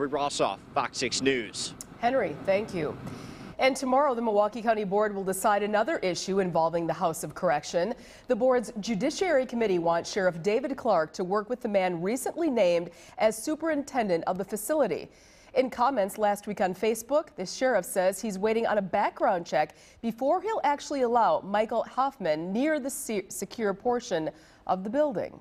Henry Rossoff, Fox 6 News. Henry, thank you. And tomorrow, the Milwaukee County Board will decide another issue involving the House of Correction. The board's Judiciary Committee wants Sheriff David Clark to work with the man recently named as superintendent of the facility. In comments last week on Facebook, the sheriff says he's waiting on a background check before he'll actually allow Michael Hoffman near the secure portion of the building.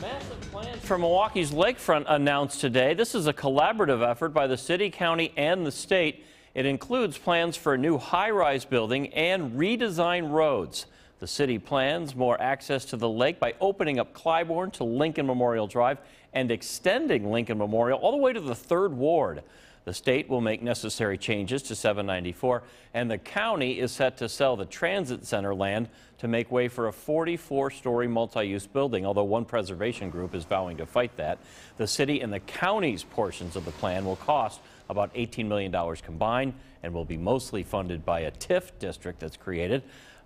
Massive plans for Milwaukee's lakefront announced today. This is a collaborative effort by the city, county, and the state. It includes plans for a new high-rise building and redesigned roads. The city plans more access to the lake by opening up Clybourne to Lincoln Memorial Drive and extending Lincoln Memorial all the way to the 3rd Ward. The state will make necessary changes to 794, and the county is set to sell the transit center land to make way for a 44-story multi-use building, although one preservation group is vowing to fight that. The city and the county's portions of the plan will cost about $18 million combined and will be mostly funded by a TIF district that's created.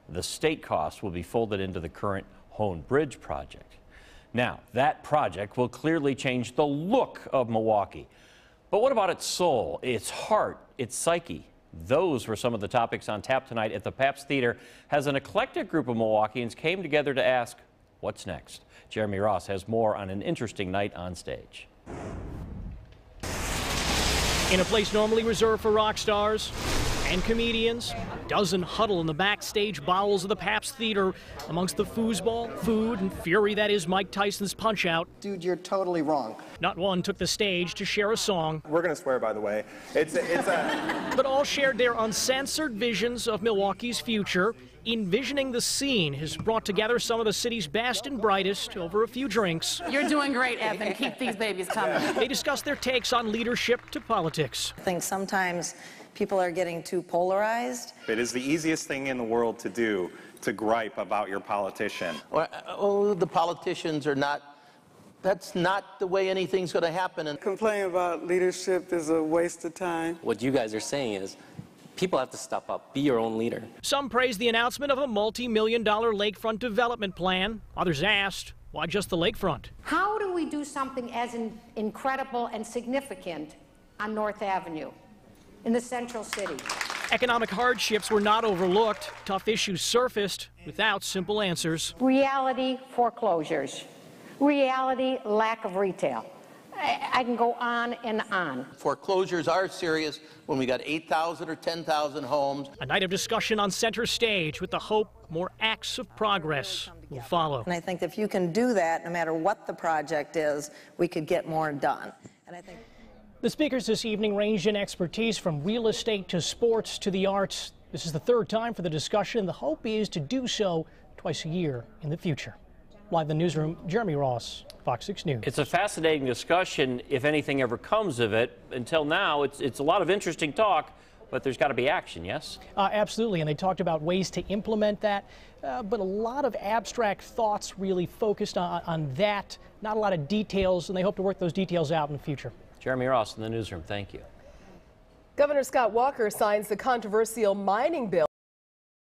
The state cost will be folded into the current Hone Bridge project. Now, that project will clearly change the look of Milwaukee. But what about its soul, its heart, its psyche? Those were some of the topics on tap tonight at the Pabst Theater as an eclectic group of Milwaukeeans came together to ask, what's next? Jeremy Ross has more on an interesting night on stage. In a place normally reserved for rock stars and comedians, a dozen huddle in the backstage bowels of the Pabst Theater amongst the foosball, food, and fury that is Mike Tyson's Punch-Out. Dude, you're totally wrong. Not one took the stage to share a song. We're going to swear, by the way. But all shared their uncensored visions of Milwaukee's future. Envisioning the Seen has brought together some of the city's best and brightest over a few drinks. You're doing great, Evan. Keep these babies coming. They discussed their takes on leadership to politics. I think sometimes people are getting too polarized. It is the easiest thing in the world to do, to gripe about your politician. Oh, the politicians are not, that's not the way anything's going to happen. And complain about leadership is a waste of time. What you guys are saying is, people have to step up, be your own leader. Some praised the announcement of a multi-million-dollar lakefront development plan. Others asked, why just the lakefront? How do we do something as incredible and significant on North Avenue in the central city? Economic hardships were not overlooked. Tough issues surfaced without simple answers. Reality foreclosures, reality lack of retail. I can go on and on. Foreclosures are serious when we got 8,000 or 10,000 homes. A night of discussion on center stage with the hope more acts of progress will follow. And I think if you can do that, no matter what the project is, we could get more done. And I think the speakers this evening ranged in expertise from real estate to sports to the arts. This is the 3rd time for the discussion. The hope is to do so twice a year in the future. Live in the newsroom, Jeremy Ross, Fox 6 News. It's a fascinating discussion if anything ever comes of it. Until now, it's a lot of interesting talk, but there's got to be action, yes? Absolutely, and they talked about ways to implement that, but a lot of abstract thoughts really focused on that, not a lot of details, and they hope to work those details out in the future. Jeremy Ross in the newsroom, thank you. Governor Scott Walker signs the controversial mining bill.